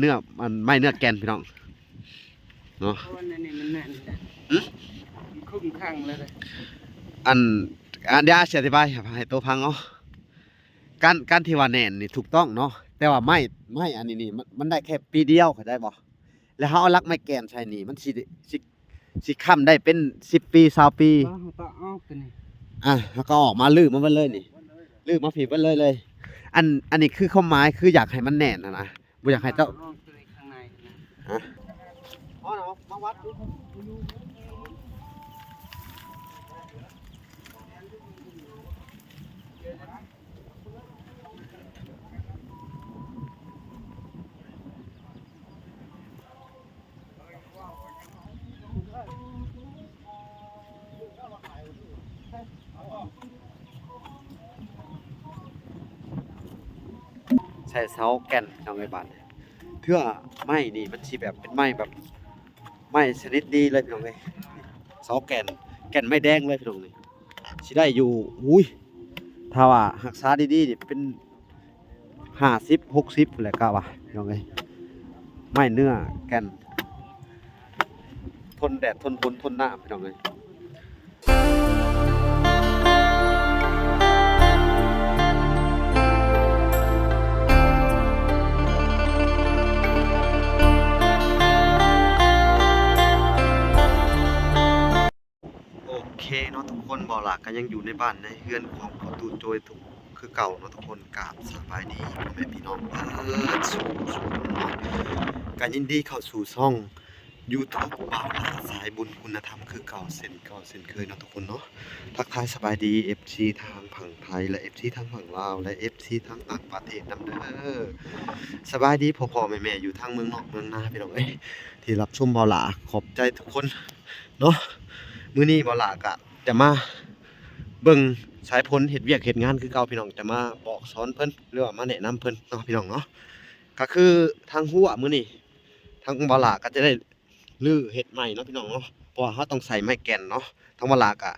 เนื้อมันไม่เนื้อแกนพี่น้องเนาะนี่มันแน่นคุ้มข้างเลยอันเดี๋ยวอธิบายให้ตัวพังเนาะการที่ว่าแน่นนี่ถูกต้องเนาะแต่ว่าไม่อันนี้นี่มันได้แค่ปีเดียวเข้าใจบ่แล้วเฮาเอาลักไม้แกนใส่นี่มันสิค้ำได้เป็น10ปี20ปีแล้วก็ออกมาลื้อมันเบิดเลยนี่ลื้อมาผีเบิดเลยอันนี้คือความหมายคืออยากให้มันแน่นนะบ่อยากให้เจ้าฮะอ๋อเนาะมาวัดดูใส่เสาแก่นน้องไอ้บัดเทื่อไม้นี่มันสิแบบเป็นไม้แบบไม้ชนิดดีเลยพี่น้องเอ้ยเสาแก่นไม้แดงเลยพี่น้องนี่สิได้อยู่อุ้ยถ้าว่ารักษาดีๆนี่เป็น50 60แหละก็ว่าพี่น้องเอ้ยไม้เนื้อแก่นทนแดดทนฝนทนน้ำพี่น้องเอ้ยโอเคเนาะทุกคนบ่ล่ะก็ยังอยู่ในบ้านในเฮือนของพ่อตู่โจยทุกคือเก่าเนาะทุกคนกราบสบายดีพ่อแม่พี่น้องสู่เนาะก็ยินดีเข้าสู่ช่อง YouTube บ่าวลาสายบุญคุณธรรมคือเก่าเส้นเคยเนาะทุกคนเนาะทักทายสบายดี FC ทางฝั่งไทยและ FC ทางฝั่งลาวและ FC ทางต่างประเทศนำเด้อสบายดีพ่อๆแม่ๆอยู่ทางเมืองนอกเมืองนาพี่น้องเอ้ยที่รับชมบ่าวลาขอบใจทุกคนเนาะมื้อนี้บ่าวลาก็จะมาเบิ่งสายพลเฮ็ดเวียกเฮ็ดงานคือเก่าพี่น้องจะมาบอกสอนเพิ่นหรือว่ามาแนะนำเพิ่นเนาะพี่น้องเนาะก็คือทางหัวมื้อนี้ทางบ่าวลาก็จะได้ลื้อเฮ็ดใหม่เนาะพี่น้องเนาะเพราะว่าเราต้องใส่ไม้แก่นเนาะทางบ่าวลาก็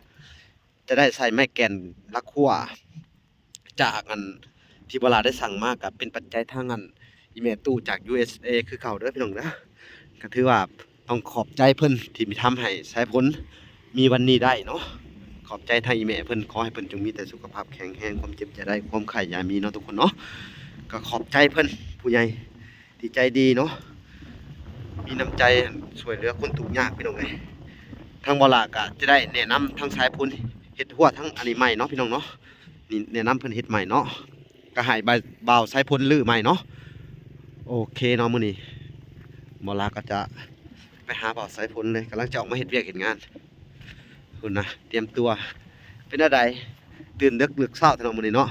จะได้ใส่ไม้แก่นลักขั้วจากอันที่บ่าวลาได้สั่งมาก็เป็นปัจจัยทางอันอีเมลตู้จาก USA คือเก่าเด้อพี่น้องเด้อก็ถือว่าต้องขอบใจเพิ่นที่มีทำให้สายพลมีวันนี้ได้เนาะขอบใจทางอีเมลเพิ่นขอให้เพิ่นจงมีแต่สุขภาพแข็งแรงความเจ็บอย่าได้ความไข้อย่ามีเนาะทุกคนเนาะก็ขอบใจเพิ่นผู้ใหญ่ที่ใจดีเนาะมีน้ำใจช่วยเหลือคนทุกข์ยากพี่น้องเอ้ยทางบ่ลาก็จะได้แนะนำทางสายพลเฮ็ดหัวทั้งอันนี้ใหม่เนาะพี่น้องเนาะนี่แนะนำเพิ่นเฮ็ดใหม่เนาะก็ให้บ่าวสายพลลื้อใหม่เนาะโอเคเนาะมื้อนี้บ่ลาก็จะไปหาบ่าวสายพลเลยกำลังจะออกมาเฮ็ดเวียกเฮ็ดงานคุณนะเตรียมตัวเป็นอะไรตื่นดึกลึกเช้าเท่านั้นมื้อนี้เนาะ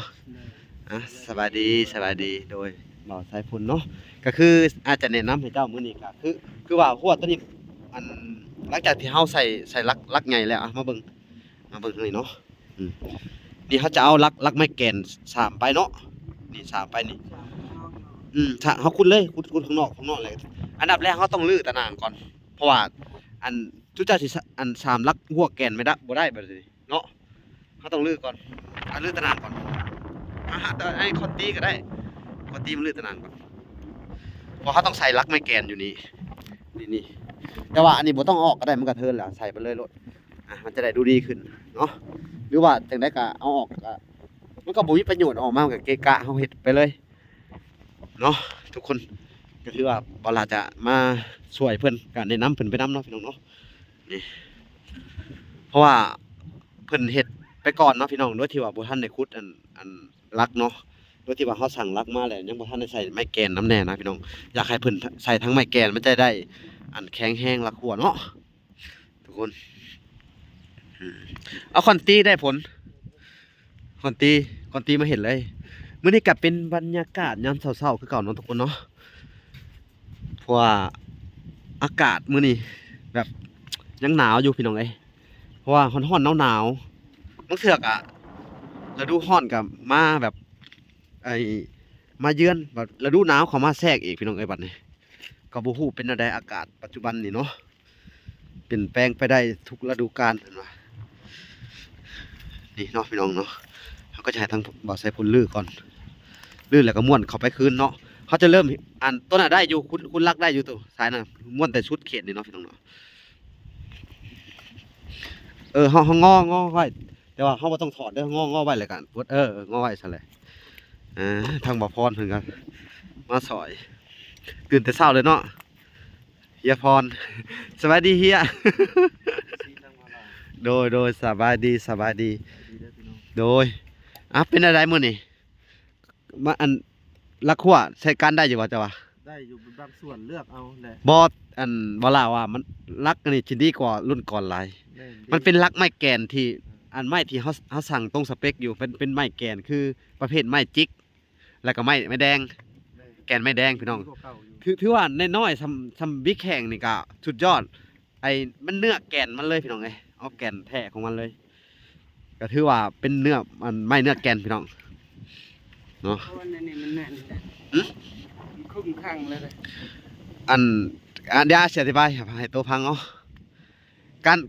สบายดีโดยบ่าวสายพลเนาะก็คืออาจจะแนะนำให้เจ้ามื้อนี้ก็คือว่าหัวตัวนี้อันหลังจากที่เฮาใส่ลักใหญ่แล้วมาเบิ่งทางนี้เนาะนี่เขาจะเอาลักไม้แก่น3ไปเนาะนี่3ไปนี่ถ้าเฮาขุดเลยขุดข้างนอกเลยอันดับแรกเฮาต้องรื้อตะนางก่อนเพราะว่าอันจุเจ้าสิอัน3ลักหัวแก่นไม่ได้บ่ได้บัดนี้เนาะเฮาต้องรื้อก่อนรื้อตะนางก่อนแต่ไอ้คอนตีก็ได้คอนตีมันรื้อตะนางก่อนเพราะเขาต้องใส่ลักไม้แกนอยู่นี่แต่ว่าอันนี้บ่ต้องออกก็ได้มันก็เทินแหละใส่ไปเลยรถมันจะได้ดูดีขึ้นเนาะหรือว่าจังได๋ก็เอาออกก็มันก็บ่มีประโยชน์ออกมาก็เกะกะเฮาเฮ็ดไปเลยเนาะทุกคนก็ถือว่าบ่ล่ะจะมาช่วยเพิ่นก็แนะนำเพิ่นไปนำเนาะพี่น้องเนาะนี่เพราะว่าเพิ่นเฮ็ดไปก่อนเนาะพี่น้องโดยที่ว่าบ่ทันได้ขุดอันลักเนาะโดยที่ว่าเขาสั่งลักมาแล้วยังบ่ทันได้ใส่ไม้แกนน้ำแน่นะพี่น้องอยากให้เพิ่นใส่ทั้งไม้แกนมันจะได้อันแข็งแรงลักหัวเนาะทุกคนเอาคอนตีได้ผลคอนตีมาเห็นเลยมื้อนี้ก็เป็นบรรยากาศยามเช้าๆคือเก่าเนาะทุกคนเนาะเพราะว่าอากาศมื้อนี้แบบยังหนาวอยู่พี่น้องเอ้ยเพราะว่าร้อนๆหนาวๆบางเทื่อก็ฤดูร้อนก็มาแบบมาเยือนแบบฤดูหนาวเข้ามาแทรกอีกพี่น้องเอ้ยบัดนี้ก็บ่ฮู้เป็นจังได๋อากาศปัจจุบันนี่เนาะเปลี่ยนแปลงไปได้ทุกฤดูกาลเห็นบ่นี่เนาะพี่น้องเนาะเฮาก็จะให้ทางบ่าวใส่พ่นลื้อก่อนลื้อแล้วก็ม้วนเข้าไปคืนเนาะ เขาจะเริ่มอันต้นน่ะได้อยู่คุณรักได้อยู่ตัวสายน่ะม่วนแต่ชุดเขตนี่เนาะพี่น้องเนาะเฮางอไว้แต่ว่าเฮาบ่ต้องถอดเด้องอไว้เลยกันกดงอไว้ซะเลยทางบ่พรเพิ่นก็มาซอยตื่นแต่เช้าเลยเนาะเฮียพรสวัสดีเฮีย โดยสบายดีโดยเป็นอะไรมื้อนี้มาอันลักขั่วใช้การได้อยู่บ่เจ้าวะได้อยู่บางส่วนเลือกเอาแหละ บ่อันบ่ล่ะว่ามันลักอันนี้สิดีกว่ารุ่นก่อนหลายมันเป็นลักไม้แกนที่อันไม้ที่เฮาสั่งตรงสเปคอยู่เป็นไม้แกนคือประเภทไม้จิกแล้วก็ไม้แดงแกนไม้แดงพี่น้องถือว่าน้อยๆซำบิ๊กแข่งนี่ก็สุดยอดมันเนื้อแกนมันเลยพี่น้องเอ้ยเอาแกนแท้ของมันเลยก็ถือว่าเป็นเนื้อมันไม้เนื้อแกนพี่น้องเนาะเพราะว่านี่มันแน่นมันครึ่งข้างเลยอันเดี๋ยวอธิบายให้ตัวพังเนาะ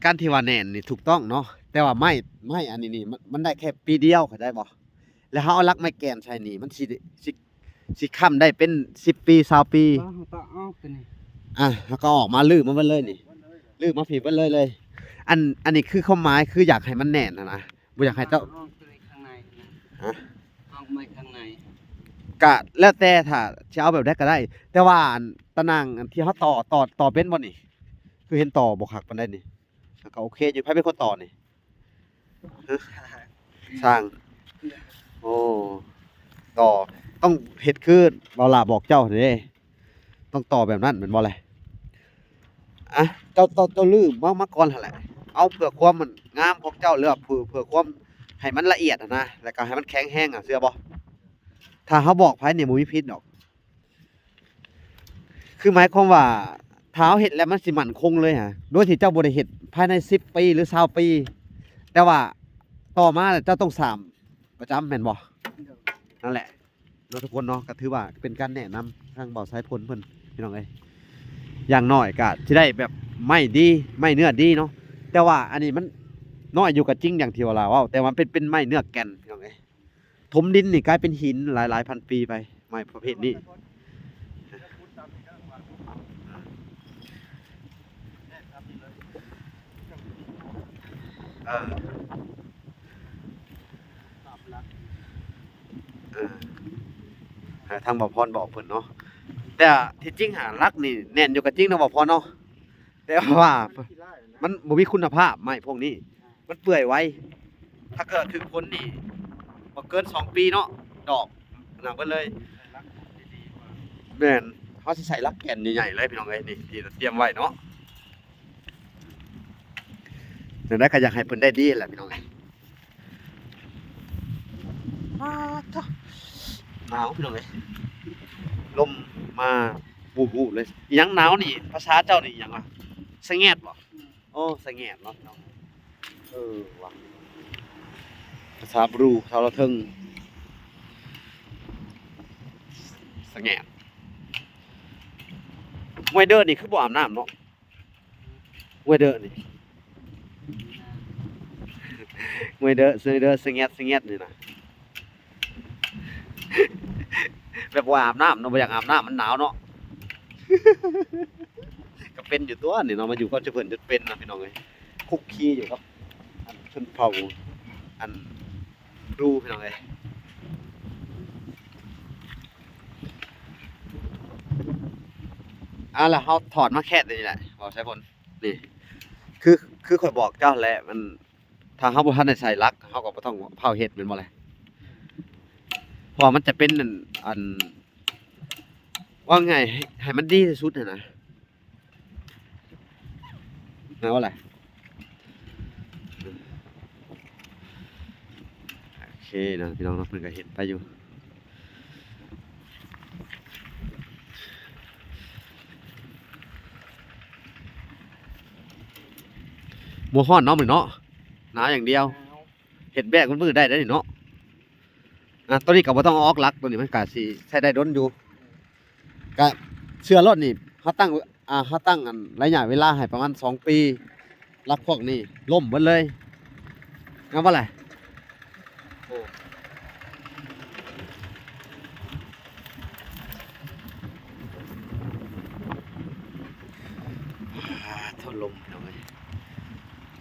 การที่ว่าแน่นนี่ถูกต้องเนาะแต่ว่าไม้อันนี้นี่มันได้แค่ปีเดียวเข้าใจบ่แล้วเฮาเอาลักไม้แกนใส่นี่มันสิค้ำได้เป็น10ปี20ปีเฮาก็เอาตัวนี้แล้วก็ออกมาลื้อมันเบิดเลยนี่ลื้อมาผีเบิดเลยอันนี้คือความหมายคืออยากให้มันแน่นนะบ่อยากให้เจ้าเอาตัวนี้ข้างในนะเอาไม้ข้างในก็แล้วแต่ถ้าสิเอาแบบใดก็ได้แต่ว่าตะนางอันที่เฮาต่อเป็นบ่นี่คือเห็นต่อบ่คักปานใดนี่ก็โอเคอยู่ไผเป็นคนต่อนี่สร้างโอ้ต่อต้องเฮ็ดคือเว้าล่ะบอกเจ้าเด้ต้องต่อแบบนั้นแม่นบ่แหละเจ้าลืมมาก่อนหั่นแหละเอาเพื่อความมันงามของเจ้าหรือว่าเพื่อความให้มันละเอียดนะแล้วก็ให้มันแข็งแรงเชื่อบ่ถ้าเฮาบอกไผนี่บ่มีพิษดอกคือหมายความว่าถ้าเฮาเฮ็ดแล้วมันสิมั่นคงเลยโดยที่เจ้าบ่ได้เฮ็ดภายใน10ปีหรือ20ปีแต่ว่าต่อมาเจ้าต้องสร้างประจำแม่นบ่นั่นแหละเนาะทุกคนเนาะก็ถือว่าเป็นการแนะนำทางเบาสายพลเพิ่นพี่น้องเอ้ยอย่างน้อยก็สิได้แบบไม่ดีไม่เนื้อดีเนาะแต่ว่าอันนี้มันน้อยอยู่ก็จริงอย่างที่ว่าเว้าแต่ว่าเป็นไม้เนื้อแก่นพี่น้องเอ้ยถมดินนี่กลายเป็นหินหลายพันปีไปไม้ประเภทนี้ทางบ่พรบอกเพิ่นเนาะแต่ที่จริงลักนี่แน่นอยู่ก็จริงเนาะบ่พรเนาะแต่ว่ามันบ่มีคุณภาพไม้พวกนี้มันเปื่อยไวถ้าเกิดถึงคนนี่บ่เกิน2ปีเนาะดอกหนักเบิดเลยแม่นเฮาสิใช้ลักแก่นใหญ่ๆเลยพี่น้องเอ้ยนี่ที่เตรียมไว้เนาะจังได๋ก็อยากให้เพิ่นได้ดีแหละพี่น้องเอ้ยหนาวพี่น้องเอ้ยลมมาวูบๆเลยอิหยังหนาวนี่ภาษาเจ้านี่อิหยังวะสะแงดบ่โอ้สะแงดเนาะพี่น้องว่ะภาษาบรูชาวละทึงสะแงดมวยเด้อนี่คือบ่อาบน้ำเนาะมวยเด้อนี่มวยเด้อสะแงดนี่นะแบบว่าอาบน้ำเนาะบ่อยากอาบน้ำมันหนาวเนาะ ก็เป็นอยู่ตัวนี่เนาะมาอยู่ก็จะเพิ่นจะเป็นนะพี่น้องเอ้ยคุกคีอยู่ครับอันชนเผ่าอันดูพี่น้องเอ้ยล่ะเฮาถอดมาแค่นี้แหละบ่ใช้ผลนี่คือข่อยบอกเจ้าแหละมันถ้าเฮาบ่ทันได้ใส่ลักเฮาก็บ่ต้องเผาเฮ็ดแม่นบ่แหละเพราะมันจะเป็นอันว่าไงให้มันดีที่สุดนะว่าอะไรโอเคนะพี่น้องเพิ่นก็เห็นไปอยู่บ่ฮ้อนเนาะมื้อเนาะหนาวอย่างเดียวเห็ดแบกมันมือได้เนาะตัวนี้ก็บ่ต้องออกลักตัวนี้มันก็สิใช้ได้ดนอยู่ก็เชื่อรถนี่เฮาตั้งอันระยะเวลาให้ประมาณ2ปีลักพวกนี้ล่มเบิดเลยงั้นบ่ล่ะโอ้ วนลมพี่น้องเอ้ย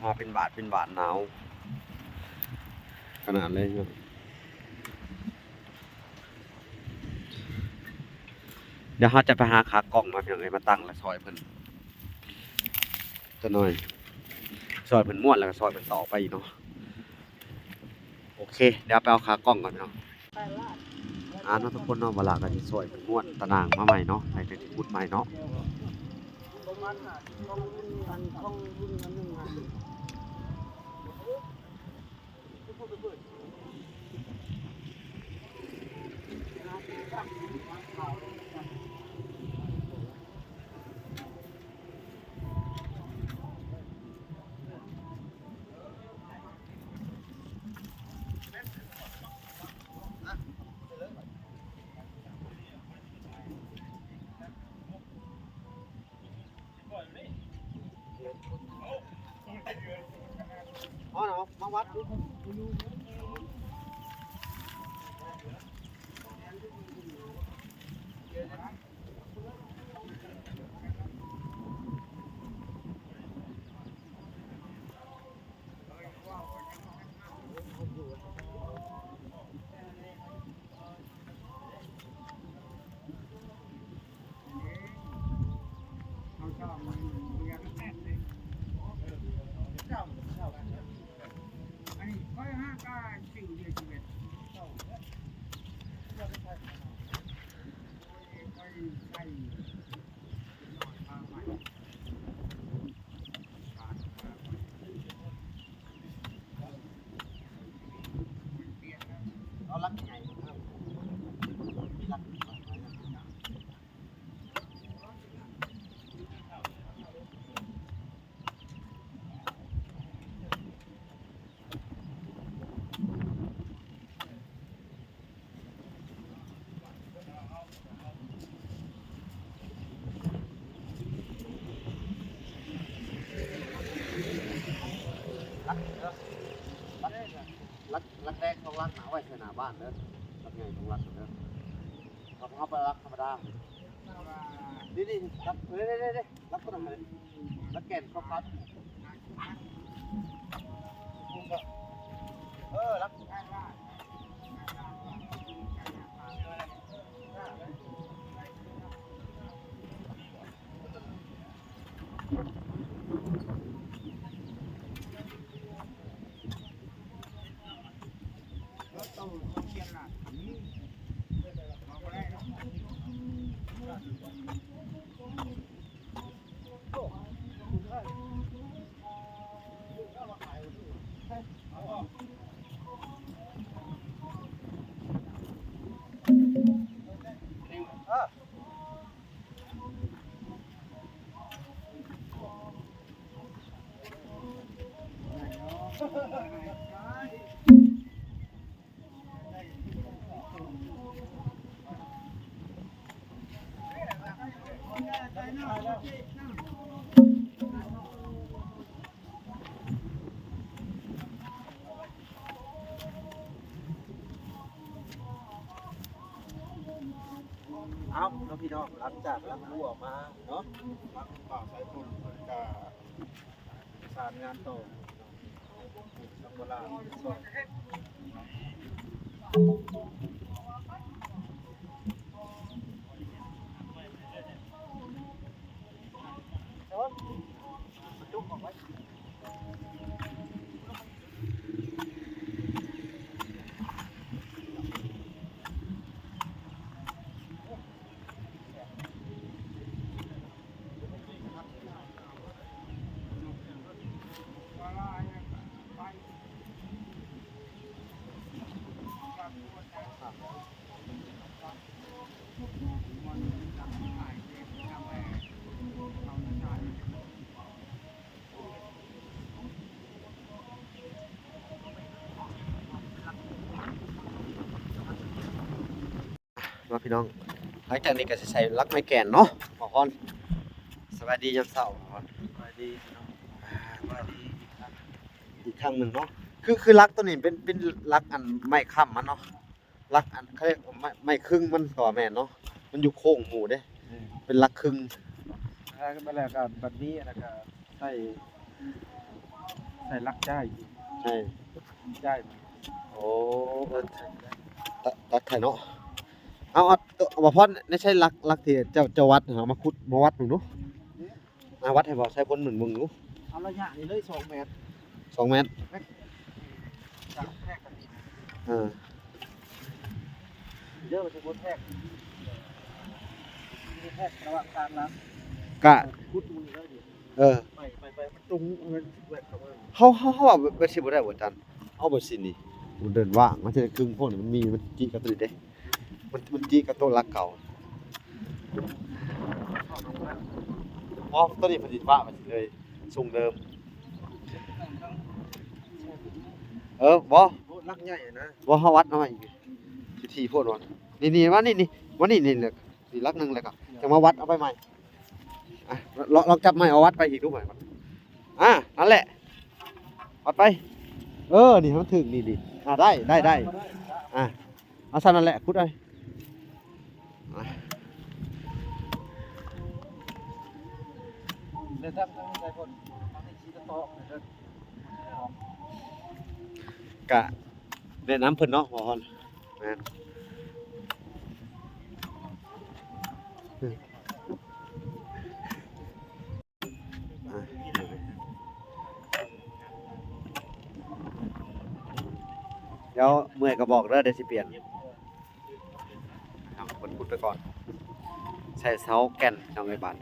มาเป็นบาทหนาวขนาดเลยครับเดี๋ยวเราจะไปหาขากล้องมาพี่น้องเอ้ยมาตั้งแล้วซอยเพิ่นตัวน้อยซอยเพิ่นม้วนแล้วก็ซอยเพิ่นต่อไปอีกเนาะโอเคเดี๋ยวไปเอาขากล้องก่อนพี่น้องเนาะทุกคนเนาะเวลาก็สิซอยเพิ่นม้วนตะนางมาใหม่เนาะให้เป็นพุดใหม่เนาะ ประมาณ5ต้องรุ่นอันต้องรุ่นอันนึงอ่ะ อ๋อเนาะมาวัดดูเอาลักใหญ่ครับมีลักลักแรกต้องลักหนาไว้ใส่หน้าบ้านเด้อลักใหญ่ต้องลักเด้อเขาไปลักธรรมดานี่ลักเด้ลักตัวไหนลักแก่นเขาพัดลักเอาแล้วพี่น้องหลังจากลักรั่วมาเนาะลักป่าสายตุนมันก็สารงานต่อสังโบราณส่วนจุกออกไว้มาพี่น้องหลังจากนี้ก็จะใส่ลักไม้แก่นเนาะหมอคอนสวัสดียามเช้าหมอคอนสวัสดีพี่น้องสวัสดีอีกครั้งหนึ่งเนาะคือลักตัวนี้เป็นลักอันไม้ค้ำมันเนาะลักอันเขาเรียกไม้ครึ่งมันต่อแม่นเนาะมันอยู่โค้งหมู่เด้เป็นลักครึ่ง แล้วก็แบบนี้แล้วก็ ใส่ลักได้ ใช่ ได้ไหม โอ้ตัดไข่เนาะเอาบ่พอไม่ใช่ลักที่เจ้าวัดเอามาขุดมาวัดมึงดูวัดให้บ่ใช้พ้นเหมือนมึงดู เอาระยะนี่เลย2 เมตร 2 เมตร จากแทกกันนี่ เออ เยอะมันจะบนแทกมีแทกระหว่างกลางน้ กะ ำพุดมือแล้วดิ เออ ไปมันตรงมันแหวกเข้ามา เขาว่าบ่สิบ่ได้บ่จันเอาบ่สินี่มันเดินว่างมันจะได้ครึ่งพวกนี้มันจิกับตัวนี้เด้มันจิกับตัวลักเก่าอ๋อตัวนี้ผลิตว่ามันสิเลยทรงเดิมบ่ โอ้ลักใหญ่นะ บ่เฮาวัดเอาไว้อีกทีโพดว่านี่ว่านี่แหละนี่ลักหนึงแล้วก็จะมาวัดเอาไปใหม่อ่ะลองจับไม้เอาวัดไปอีกดูใหม่นั่นแหละวัดไปนี่มันถึงนี่ดิได้เอาซั่นนั่นแหละขุดได้ เดี๋ยวถ้าต้องใช้คนทำให้ชี้ตะโต๊ะเดี๋ยว กะแนะนำเพิ่นเนาะพ่อฮอนแม่นเดี๋ยวเมื่อยก็บอกเด้อเดี๋ยวสิเปลี่ยนเอาเพิ่นพูดไปก่อนใส่เสาแก่นเอาไว้บาด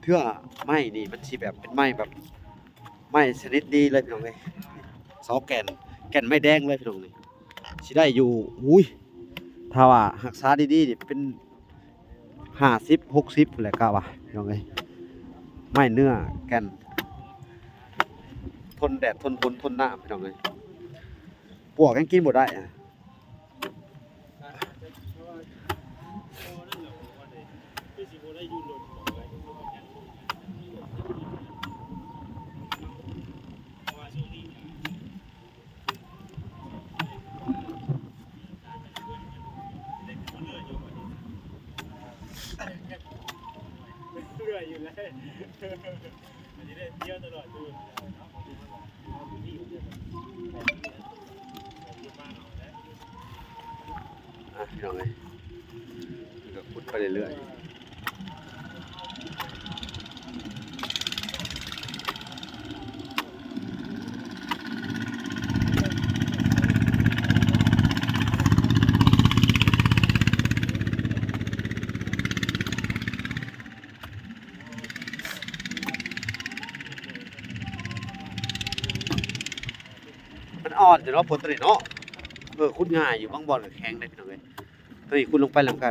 เทื่อไม้นี่มันสิแบบเป็นไม้แบบไม้ชนิดดีเลยพี่น้องเอ้ยเสาแก่นไม้แดงเลยพี่น้องนี่สิได้อยู่ถ้าว่ารักษาดีๆนี่เป็น50 60พุ่นแหละกะว่าพี่น้องเอ้ยไม้เนื้อแก่นทนแดดทนฝนทนน้ำพี่น้องเอ้ยปวกยังกินบ่ได้อะพี่น้องเอ้ยก็ขุดไปเรื่อยๆมันอ่อนจะเนาะผลตัวนี้เนาะขุดง่ายอยู่บางบ่อนก็แข็งได้พี่น้องเอ้ยตัวนี้ขุดลงไปแล้วก็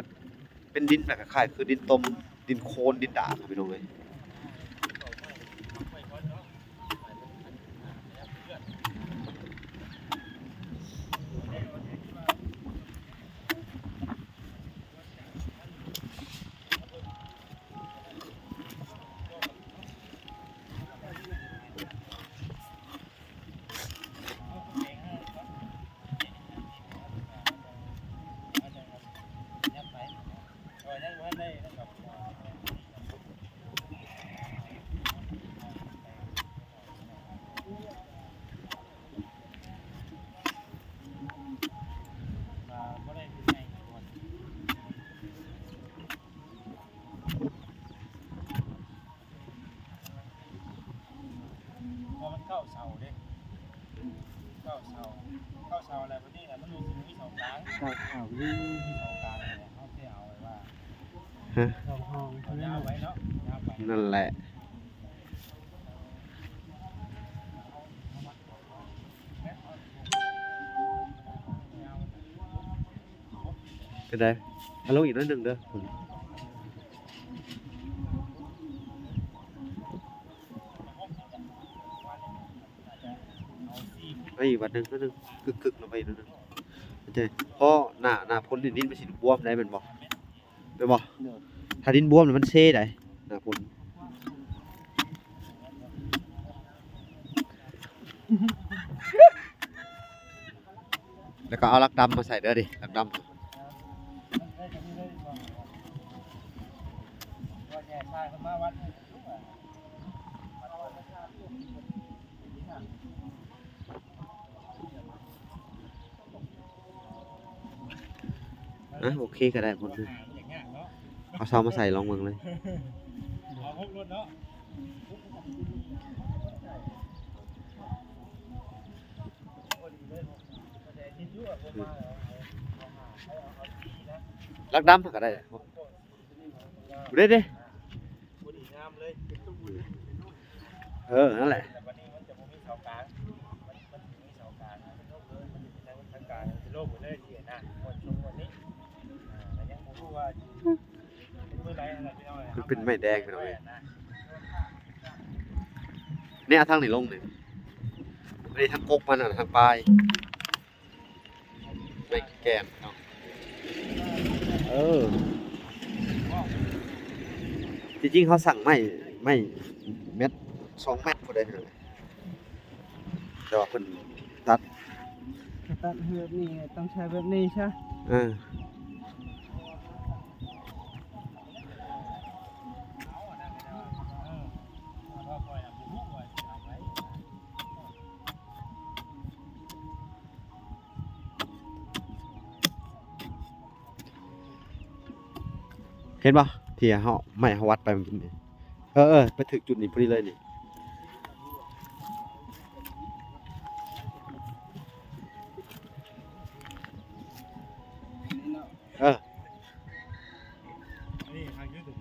เป็นดินแบบคล้ายๆคือดินตมดินโคลนดินดาบครับพี่น้องเอ้ยเข้าเสาเด้เข้าเสาอะไรพวกนี้แหละมันรู้สึกมีเสากลางมีเสากลางเนี่ยเขาจะเอาไว้ว่าห้องเขาจะเอาไว้เนาะ นั่นแหละเป็นไงเอาลงอีกนิดนึงเด้อไปอีกวันหนึงนิดนึงกึกๆลงไปอีกนิดนึงเข้าใจเพราะหน้าพ้นดินมันสิบวมได้แม่นบ่ได้บ่ถ้าดินบวมนี่มันเซ่ได้หน้าพ้นแล้วก็เอาลักดำมาใส่เด้อดิลักดำ โอเคก็ได้ผล อย่างเงี้ยเนาะ เอาเสามาใส่ลองเบิ่งเลย เอาพวกรถเนาะลักดำก็ได้เด้เด้ บุรีงามเลย นั่นแหละ แต่วันนี้มันจะมีเสากลางมันมีเสากลางมันโลกเลยมันจะเป็นทางการเป็นโลกหมดเลยที่นะหมดช่วงวันนี้แต่ยังไม่รู้ว่าเป็นเมื่อไรอะไรไม่ได้ มันเป็นไม้แดงไปหน่อยเนี่ยทางไหนลงนี่ไม่ได้ทางกกมันน่ะทางปลายไม่แก่นเนาะจริงๆเขาสั่งไม่เม็ด2 เม็ดพุ่นได้นั่นแหละแต่ว่าเพิ่นตัด ตัดแบบนี้ต้องใช้แบบนี้ใช่ เห็นป่ะที่เฮาไม่เฮาวัดไปเมื่อกี้นี่ไปถึงจุดนี้พอดีเลยนี่นี่ทางยืดถึง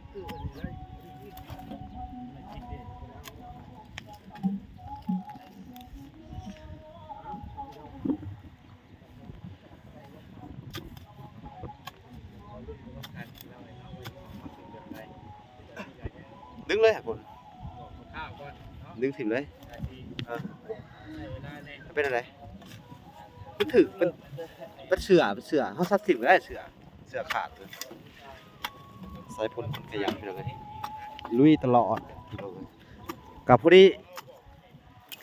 ดึงเลยครับผม ข้าวก่อนเนาะ ดึงถิ่มเลย ได้ เป็นอะไรมันถึกเป็นเสือเฮาซัดถิ่มก็ได้เสือขาดเลยสายพลขยันพี่น้องเอ้ยลุยตลอดพี่น้องเอ้ยกับผู้ที่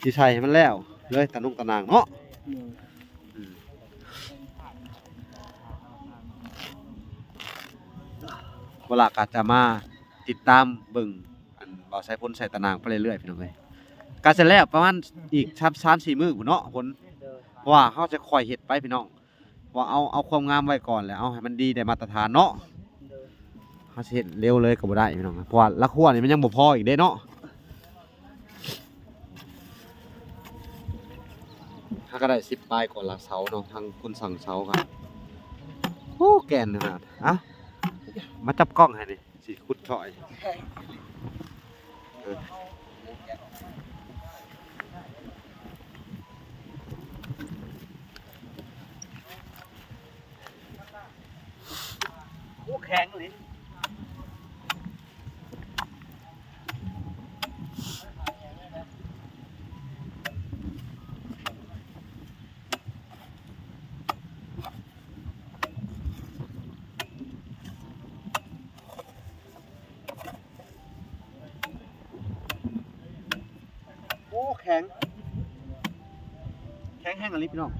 สิใช้ให้มันแล้วเลยตะนุ่งตะนางเนาะเวลาก็จะมาติดตามเบิ่งอันบ่าวสายพลใส่ตะนางไปเรื่อยๆพี่น้องเอ้ยก็เสร็จแล้วประมาณอีก3-4 มื้อพุ่นเนาะพลเพราะว่าเฮาจะค่อยเฮ็ดไปพี่น้องว่าเอาความงามไว้ก่อนแล้วเอาให้มันดีได้มาตรฐานเนาะเฮาสิเฮ็ดเร็วเลยก็บ่ได้พี่น้องเพราะว่าละครัวนี่มันยังบ่พออีกเด้เนาะถ้าก็ได้10 ปลายก่อนละเสาเนาะทางคนสั่งเสาก็โอ้แก่นขนาดมาจับกล้องให้นี่สิขุดช่อยโอ้แข็งเลยโอ้แข็งแห้งอันนี้พี่น้อง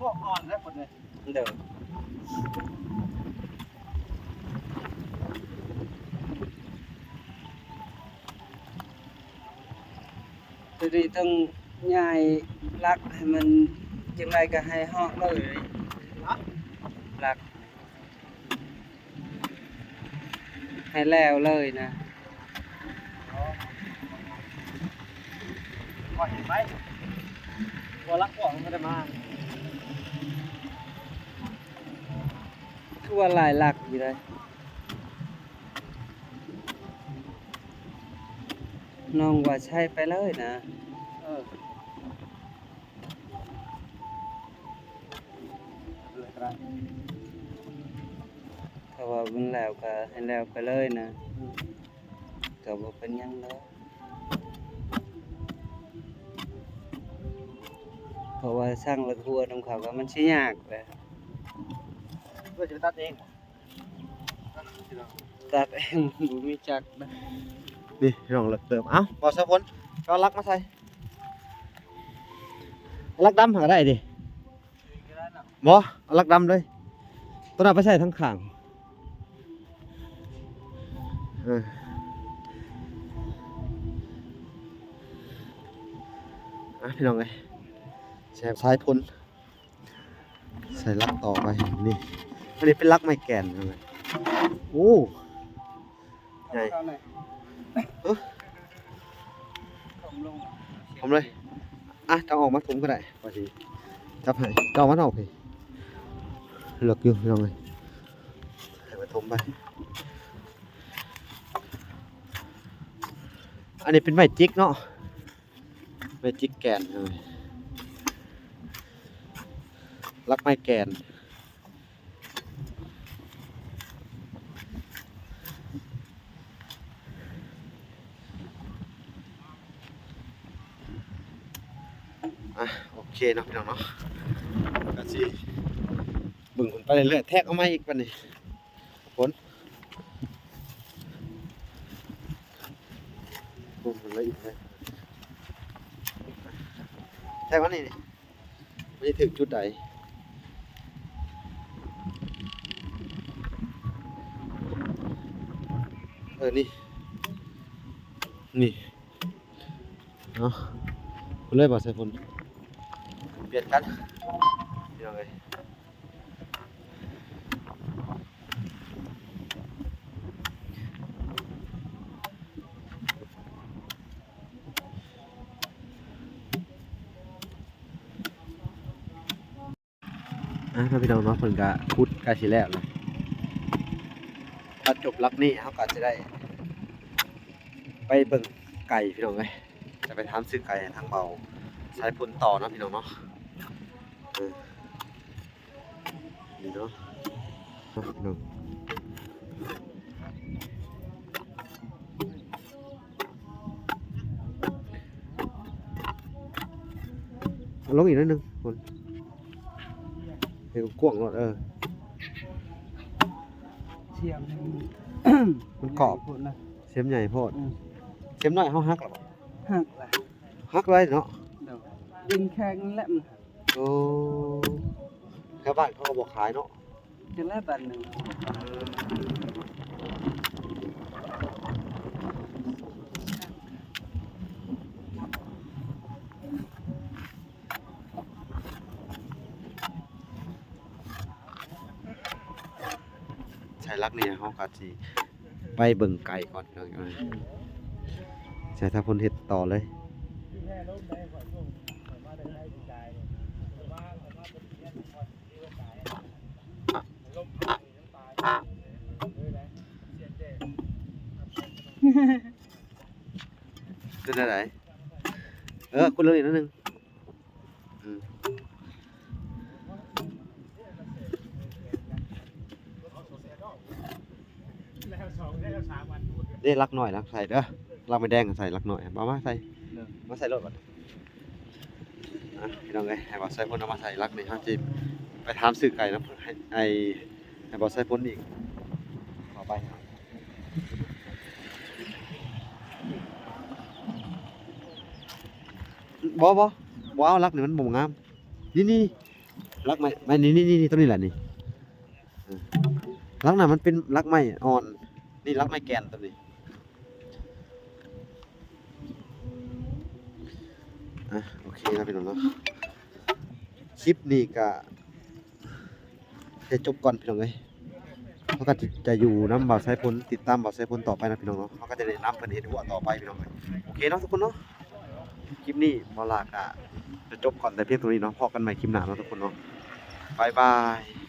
พวกอ่อนแล้วหมดเลยเด้อ ตัวนี้ต้องย้ายลักให้มันจังไรก็ให้เหาะเลยลักให้แล้วเลยนะ ก่อนเห็นไหม ว บ่รักของมันได้มา คือว่าหลายหลักอยู่เลยน้องว่าใช้ไปเลยนะเออ เลยก็ได้ ถ้าว่ามันแล้วก็ให้แล้วไปเลยนะก็บ่เป็นหยังเลยเพราะว่าสร้างรถทัวร์นำเขาก็มันสิยากแหละ เพื่อจะตัดเอง ตัดเองบ่มีจักรนะ นี่พี่น้องเลิกเติมเอ้าบ่สะพนก็ลักมาใส่ลักดำหาได้ดิบ่เอาลักดำเลยตัวนั้นไปใส่ทั้งข้างพี่น้องเลยแสบซ้ายพ้นใส่ลักต่อไปนี่อันนี้เป็นลักไม้แก่นเลยโอ้ใหญ่ เอาหน่อย เออผมเลยอ่ะจะออกมาถุงก็ได้พอดีจับให้เจ้ามันออกพี่เหลือกอยู่พี่น้องเลยให้มาถมไปอันนี้เป็นไม้จิกเนาะไม้จิกแกนเลยลักไม้แกนโอเคเนาะพี่น้องเนาะก็สิบึงผลไปเรื่อยๆแทกเอาไม้อีกปันนี่ผลบึงผลเลยอีกเลยแทกวันนี้นี่ไม่ถึงจุดใดนี่เนาะคุณเลยบอกใส่ฝนเปลี่ยนกันพี่น้องเลยถ้าพี่น้องเนาะเพิ่นก็พุดใกล้สิแล้วเลยถ้าจบลักนี้เขาก็จะได้ ไปเบิ่งไก่พี่น้องเลยจะไปทำซื้อไก่ทางเบาใช้พุ่นต่อเนาะพี่น้องเนาะนี่เนาะพี่น้องลงอีกนิดนึงคนเดี๋ยวกว้างหน่อยเทียม มันกรอบ พุ่นนะ เสียมใหญ่โพดเสียมน้อยเขาหักหรอ หักล่ะ หักเลยเนาะ เดี๋ยวดินแข็งแหละมัน โอ้แค่บ้านเขาก็บอกขายเนาะ จะละบัดหนึง ใช้ลักเนี่ยเขาก็สิไปเบิ่งไก่ก่อนเนาะใช้ถ้าพ่นเฮ็ดต่อเลย แม่ล้มได้ก่อนช่วงมาได้ให้ตายเนี่ยว่าเป็นเนี้ยก่อนที่ว่าตายล้มน้ำตายเลยนะเสียเจ๊ ขึ้นได้ไหนคุณเรื่องอีกนิดนึงได้ลักหน่อยลักใส่เด้อลักไม่แดงใส่ลักหน่อยเอามาใส่มาใส่รถก่อนพี่น้องไงให้บอสใส่พ่นเอามาใส่ลักนี่ฮะจิไปถามซื้อไก่นะให้บอสใส่พ่นอีกต่อไปบ่เอาลักนี่มันบ่งามนี่ลักไม้นี่ตัวนี้แหละนี่ลักน่ะมันเป็นลักไม้อ่อนนี่ลักไม้แกนตัวนี้โอเคครับพี่น้องเนาะคลิปนี้ก็จะจบก่อนพี่น้องเลยเขาก็จะอยู่น้ำบ่าวสายพ้นติดตามบ่าวสายพ้นต่อไปนะพี่น้องเนาะเขาก็จะได้น้ำเพิ่นเฮ็ดหัวต่อไปพี่น้องเลยโอเคเนาะทุกคนเนาะ คลิปนี้บ่ลากจะจบก่อนแต่เพียงเท่านี้เนาะพอกันใหม่คลิปหน้าเนาะทุกคนเนาะบ๊ายบาย